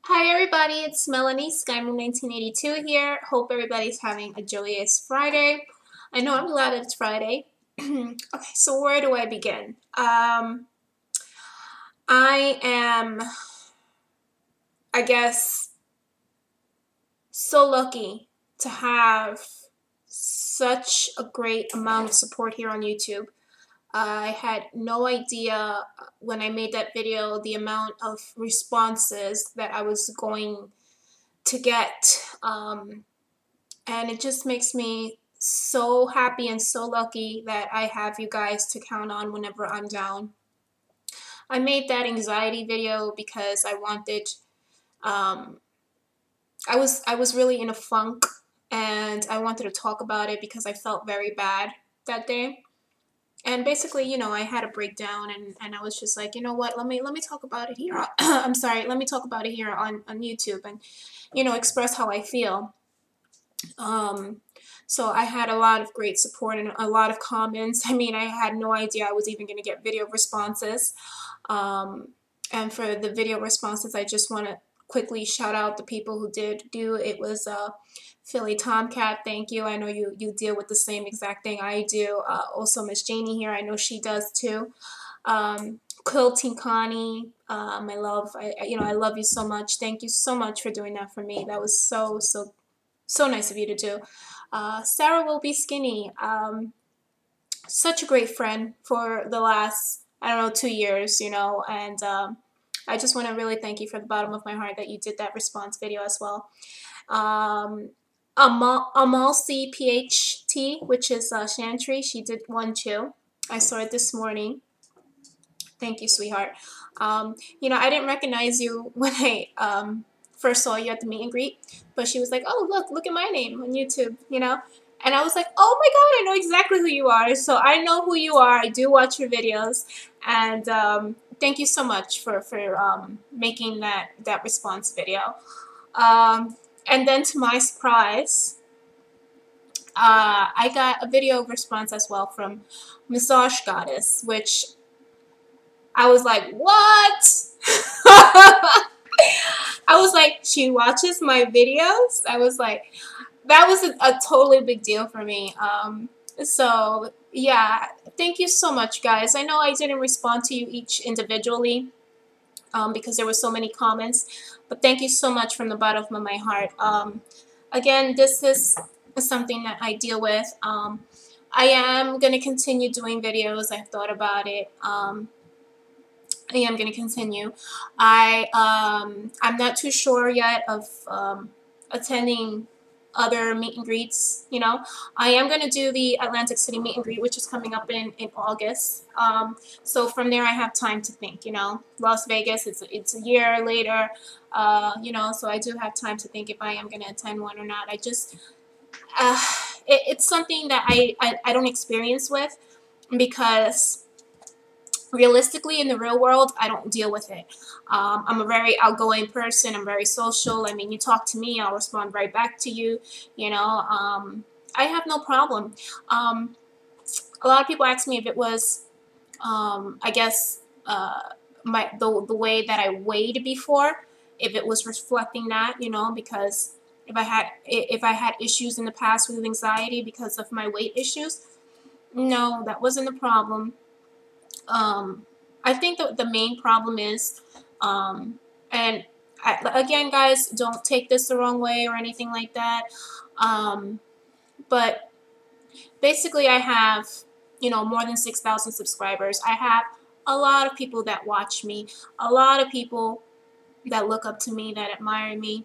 Hi everybody, it's Melanie, SkyMoon1982 here. Hope everybody's having a joyous Friday. I know I'm glad it's Friday. Okay, so where do I begin? I am, I guess, so lucky to have such a great amount of support here on YouTube. I had no idea when I made that video the amount of responses that I was going to get. And it just makes me so happy and so lucky that I have you guys to count on whenever I'm down. I made that anxiety video because I wanted, I was really in a funk and I wanted to talk about it because I felt very bad that day. And basically, you know, I had a breakdown and I was just like, you know what, let me talk about it here. I'm sorry, let me talk about it here on YouTube and, you know, express how I feel. So I had a lot of great support and a lot of comments. I mean, I had no idea I was even going to get video responses. And for the video responses, I just want to quickly shout out the people who did do it. Was PhillytomCat, thank you. I know you deal with the same exact thing I do. Also MissJaniehere, I know she does too. QuiltingConnieB, my love, I love you so much. Thank you so much for doing that for me. That was so nice of you to do. Sarahwillbeskinny, such a great friend for the last, I don't know, 2 years, you know, and I just want to really thank you from the bottom of my heart that you did that response video as well. Amalcy PhT, which is Chantry, she did one too. I saw it this morning. Thank you, sweetheart. You know, I didn't recognize you when I first saw you at the meet and greet, but she was like, oh, look at my name on YouTube, you know? And I was like, oh my God, I know exactly who you are. So I know who you are. I do watch your videos. And thank you so much for making that response video. And then to my surprise, I got a video response as well from Massage Goddess, which I was like, what? I was like, she watches my videos? I was like, that was a totally big deal for me. So, yeah, thank you so much, guys. I know I didn't respond to you each individually because there were so many comments, but thank you so much from the bottom of my heart. Again, this is something that I deal with. I am going to continue doing videos. I've thought about it. I am going to continue. I'm not too sure yet of attending other meet and greets, you know. I am going to do the Atlantic City meet and greet, which is coming up in August. So from there I have time to think, you know. Las Vegas, it's a year later, you know, so I do have time to think if I am going to attend one or not. I just, it's something that I don't experience with because realistically, in the real world, I don't deal with it. I'm a very outgoing person. I'm very social. I mean, you talk to me, I'll respond right back to you. You know, I have no problem. A lot of people ask me if it was, I guess, the way that I weighed before, if it was reflecting that, you know, because if I had issues in the past with anxiety because of my weight issues, no, that wasn't the problem. I think that the main problem is, again, guys, don't take this the wrong way or anything like that. But basically, I have, you know, more than 6,000 subscribers. I have a lot of people that watch me, a lot of people that look up to me, that admire me.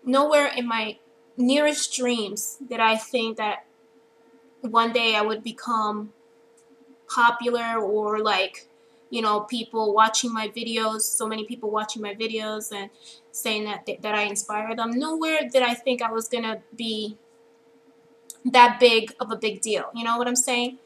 Nowhere in my nearest dreams did I think that one day I would become popular or like, you know, people watching my videos, so many people watching my videos and saying that I inspire them. Nowhere did I think I was gonna be that big of a big deal. You know what I'm saying?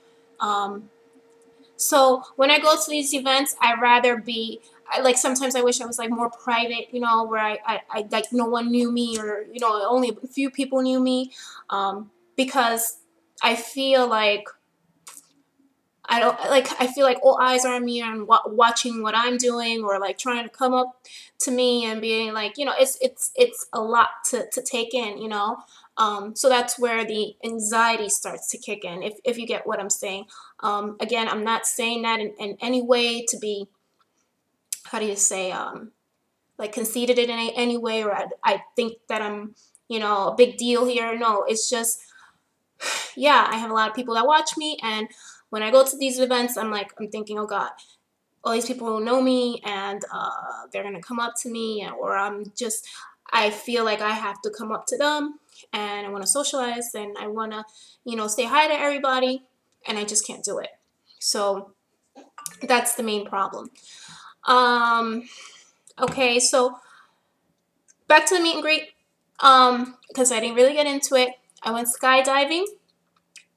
So when I go to these events, I rather be, like, sometimes I wish I was like more private, you know, where I like no one knew me, or, you know, only a few people knew me, because I feel like I don't like, I feel like all eyes are on me and watching what I'm doing, or like trying to come up to me and being like, you know, it's a lot to take in, you know. So that's where the anxiety starts to kick in, if you get what I'm saying. Again, I'm not saying that in any way to be, how do you say, like conceited in any way, or I think that I'm, you know, a big deal here. No, it's just, yeah, I have a lot of people that watch me, and when I go to these events, I'm thinking, oh God, all these people will know me, and they're gonna come up to me, or I feel like I have to come up to them, and I want to socialize, and I want to, you know, say hi to everybody, and I just can't do it. So that's the main problem. Okay, so back to the meet and greet, because I didn't really get into it. I went skydiving.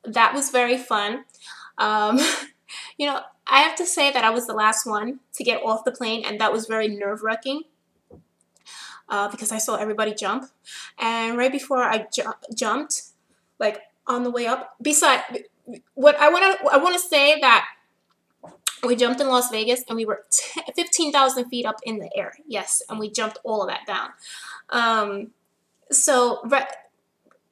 That was very fun. You know, I have to say that I was the last one to get off the plane, and that was very nerve-wracking because I saw everybody jump. And right before I jumped, like on the way up, what I want to say that we jumped in Las Vegas, and we were 15,000 feet up in the air. Yes, and we jumped all of that down. So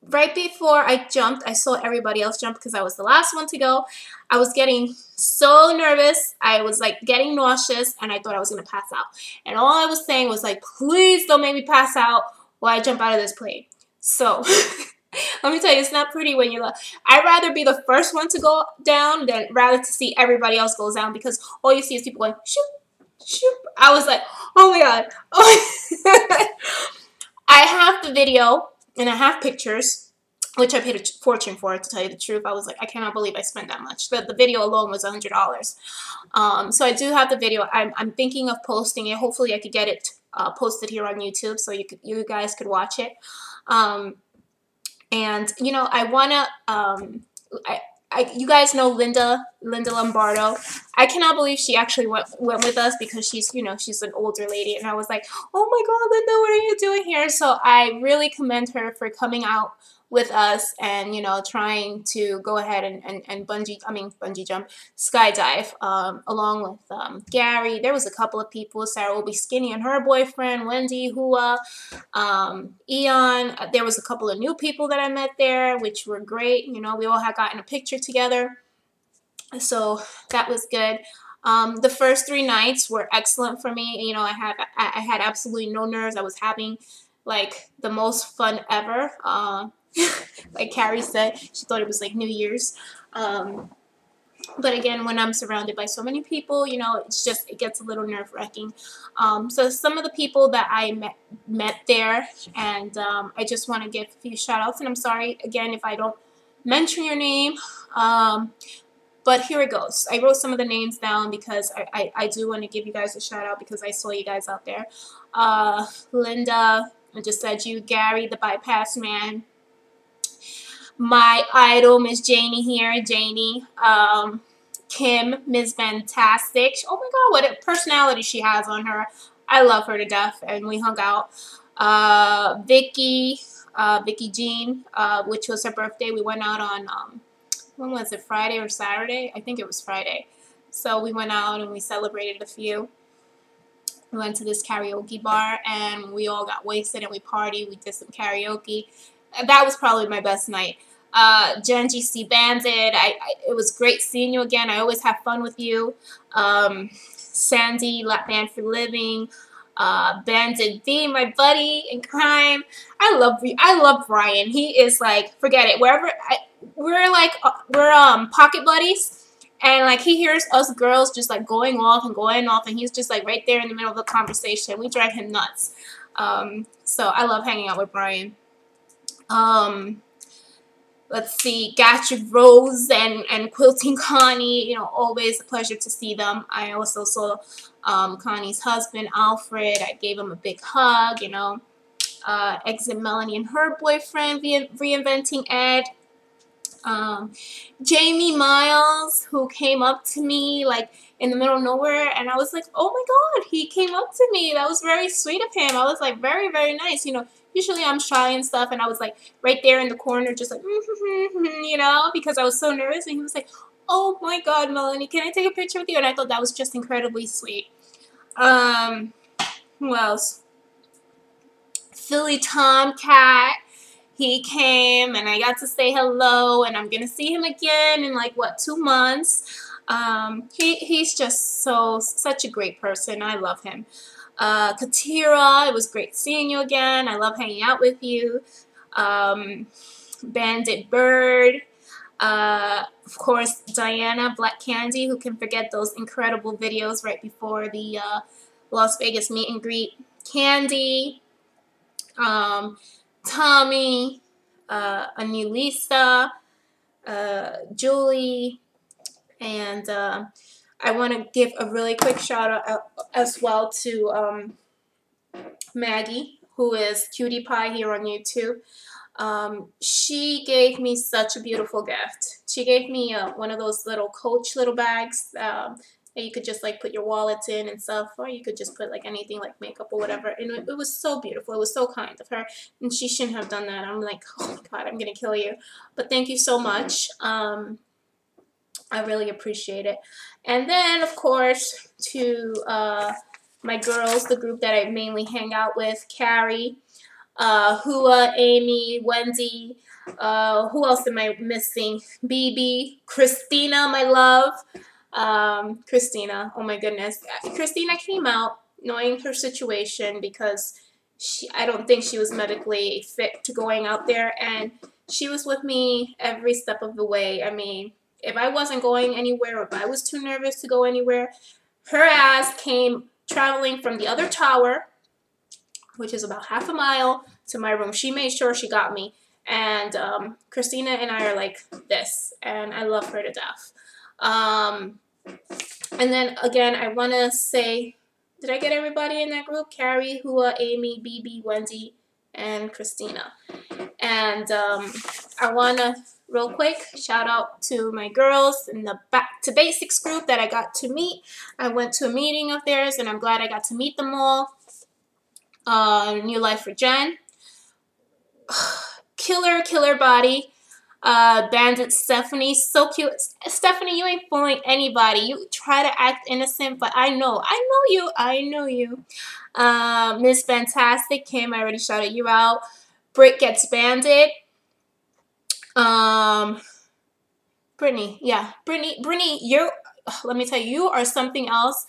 right before I jumped, I saw everybody else jump because I was the last one to go. I was getting so nervous. I was like getting nauseous, and I thought I was going to pass out. And all I was saying was like, please don't make me pass out while I jump out of this plane. So let me tell you, it's not pretty when you're like, I'd rather be the first one to go down than rather to see everybody else go down, because all you see is people going, shoop, shoop. I was like, oh my God. Oh. I have the video, and I have pictures, which I paid a fortune for, to tell you the truth. I was like, I cannot believe I spent that much. The video alone was $100. So I do have the video. I'm thinking of posting it. Hopefully I could get it posted here on YouTube, so you guys could watch it. And you know, I wanna you guys know Linda Lombardo. I cannot believe she actually went with us, because she's, you know, she's an older lady, and I was like, oh my God, Linda, what are you doing here? So I really commend her for coming out with us and, you know, trying to go ahead and bungee jump, skydive, along with Gary. There was a couple of people, Sarahwillbeskinny and her boyfriend, Wendy, Hua, Eon. There was a couple of new people that I met there, which were great. You know, we all had gotten a picture together. So that was good. The first 3 nights were excellent for me. You know, I had absolutely no nerves. I was having like the most fun ever. Like Carrie said, she thought it was like New Year's. But again, when I'm surrounded by so many people, you know, it gets a little nerve-wracking. So some of the people that I met there, and I just want to give a few shout-outs, and I'm sorry again if I don't mention your name. But here it goes. I wrote some of the names down because I do want to give you guys a shout out, because I saw you guys out there. Linda, I just said you. Gary, TheBypassMan. My idol, MissJaniehere, Janie. Kim, Msbandtastic. Oh my God, what a personality she has on her. I love her to death, and we hung out. VikkiJean, which was her birthday. We went out on when was it, Friday or Saturday? I think it was Friday. So we went out and we celebrated a few. We went to this karaoke bar, and we all got wasted and we partied. We did some karaoke. That was probably my best night. JenGCbanded. It was great seeing you again. I always have fun with you. Sandi, Lapband BandedB, my buddy in crime. I love Brian. He is like, forget it. We're pocket buddies, and like he hears us girls just like going off, and he's just like right there in the middle of the conversation. We drive him nuts. So I love hanging out with Brian. Let's see, GastricRose and QuiltingConnieB, you know, always a pleasure to see them. I also saw Connie's husband, Alfred. I gave him a big hug, you know. ExitMelanie and her boyfriend, Reinventing Ed. Jamie Miles, who came up to me like in the middle of nowhere, and I was like, oh my God, he came up to me. That was very sweet of him. I was like, very, very nice. You know, usually I'm shy and stuff, and I was like right there in the corner just like, you know, because I was so nervous, and he was like, oh my God, Melanie, can I take a picture with you? And I thought that was just incredibly sweet. Who else? PhillytomCat. He came and I got to say hello, and I'm gonna see him again in like what, 2 months. He's just such a great person. I love him. Katira, it was great seeing you again. I love hanging out with you. BandedBird. Of course, Diana, Blakkandi, who can forget those incredible videos right before the Las Vegas meet and greet. Candi, Tommy, Anewlisa, Julie, and I want to give a really quick shout out as well to Maggie, who is Quteepie here on YouTube. She gave me such a beautiful gift. She gave me one of those little Coach little bags that you could just like put your wallets in and stuff, or you could just put like anything like makeup or whatever. And it was so beautiful. It was so kind of her, and she shouldn't have done that. I'm like, oh my God, I'm gonna kill you. But thank you so much. I really appreciate it. And then of course to my girls, the group that I mainly hang out with, Carrie, Hua, Amy, Wendy, who else am I missing? BB, Christina, my love. Christina, oh my goodness. Christina came out knowing her situation because I don't think she was medically fit to going out there, and she was with me every step of the way. I mean, if I wasn't going anywhere, or if I was too nervous to go anywhere, her ass came traveling from the other tower, which is about half a mile, to my room. She made sure she got me. And Christina and I are like this, and I love her to death. And then again, I want to say, did I get everybody in that group? Carrie, Hua, Amy, BB, Wendy, and Christina. And I want to, real quick, shout out to my girls in the Back to Basics group that I got to meet. I went to a meeting of theirs, and I'm glad I got to meet them all. NewlifeforJenn. Killer body. Bandedstephanie, so cute. Stephanie, you ain't fooling anybody. You try to act innocent, but I know you. Msbandtastic, Kim, I already shouted you out. Britgetsbanded. Brittany, yeah, Brittany, let me tell you, you are something else.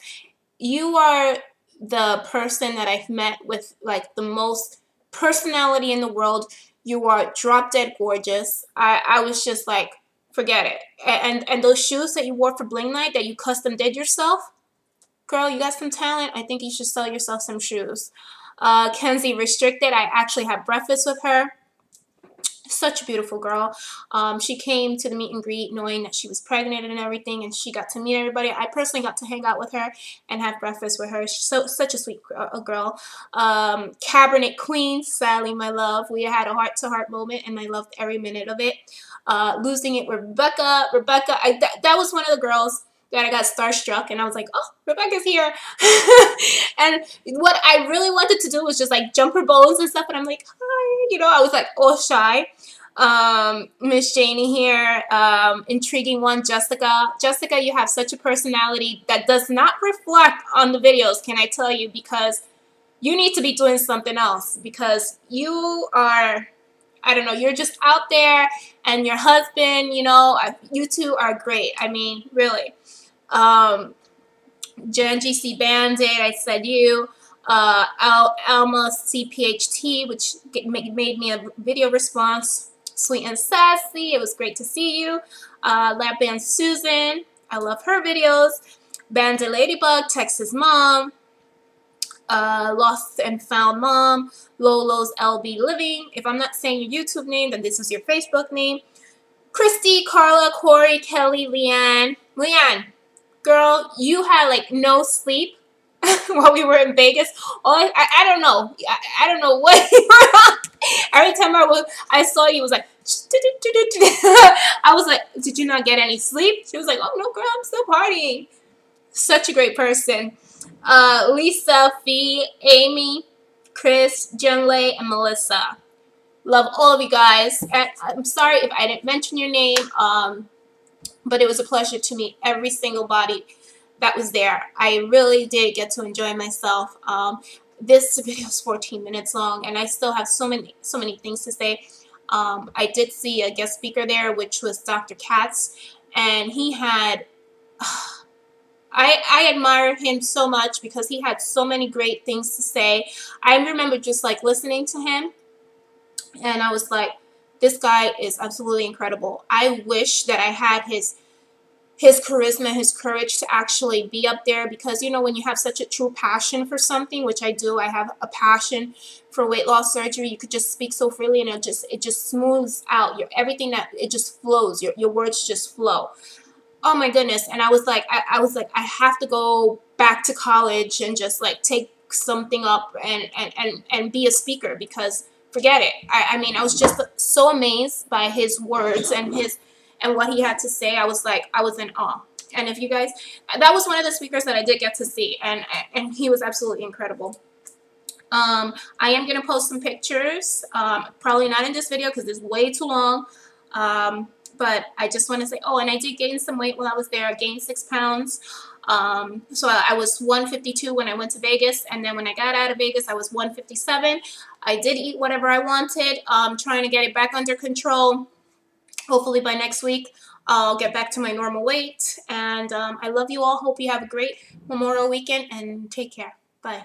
You are the person that I've met with like the most personality in the world. You are drop dead gorgeous. I was just like, forget it. And those shoes that you wore for Bling Night that you custom did yourself, girl, you got some talent. I think you should sell yourself some shoes. Kenzerestricted, I actually had breakfast with her. Such a beautiful girl. She came to the meet and greet knowing that she was pregnant and everything, and she got to meet everybody. I personally got to hang out with her and have breakfast with her. She's such a sweet girl. Cabernetqueen, Sally, my love. We had a heart-to-heart moment, and I loved every minute of it. Losing it with Rebecca. That was one of the girls that I got starstruck, and I was like, oh, Rebecca's here. And what I really wanted to do was just like jump her bones and stuff, and I'm like, hi, you know, I was like all shy. MissJaniehere, intriguing one, Jessica. Jessica, you have such a personality that does not reflect on the videos, can I tell you, because you need to be doing something else, because you are, I don't know, you're just out there, and your husband, you know, you two are great. I mean, really. JenGCbanded, I said you. Alma CPHT, which made me a video response. Sweet and Sassy, it was great to see you. Lapband Suzanne, I love her videos. Banded Ladybug, Texas Mom. Lost and Found Mom. Lolo's LB Living. If I'm not saying your YouTube name, then this is your Facebook name. Christy, Carla, Corey, Kelly, Leanne. Leanne, girl, you had like no sleep while we were in Vegas. Oh, I don't know. I don't know what you were on. Every time I saw you, it was like, I was like, did you not get any sleep? She was like, oh no, girl, I'm still partying. Such a great person. Lisa, Fee, Amy, Chris, Junlei, and Melissa. Love all of you guys. And I'm sorry if I didn't mention your name. but it was a pleasure to meet every single body that was there. I really did get to enjoy myself. This video is 14 minutes long, and I still have so many things to say. I did see a guest speaker there, which was Dr. Katz, and he had, I admire him so much because he had so many great things to say. I remember just like listening to him, and I was like, this guy is absolutely incredible. I wish that I had his charisma, his courage to actually be up there, because you know, when you have such a true passion for something, which I do, I have a passion for weight loss surgery. You could just speak so freely, and it just smooths out your everything, that it just flows. Your words just flow. Oh my goodness. And I was like, I have to go back to college and just like take something up and be a speaker, because forget it. I mean, I was just so amazed by his words and what he had to say. I was like, I was in awe. And if you guys, that was one of the speakers that I did get to see, and he was absolutely incredible. I am going to post some pictures, probably not in this video because it's way too long. But I just want to say, oh, and I did gain some weight while I was there. I gained 6 pounds. So I was 152 when I went to Vegas, and then when I got out of Vegas, I was 157. I did eat whatever I wanted, trying to get it back under control. Hopefully by next week, I'll get back to my normal weight. And I love you all. Hope you have a great Memorial weekend, and take care. Bye.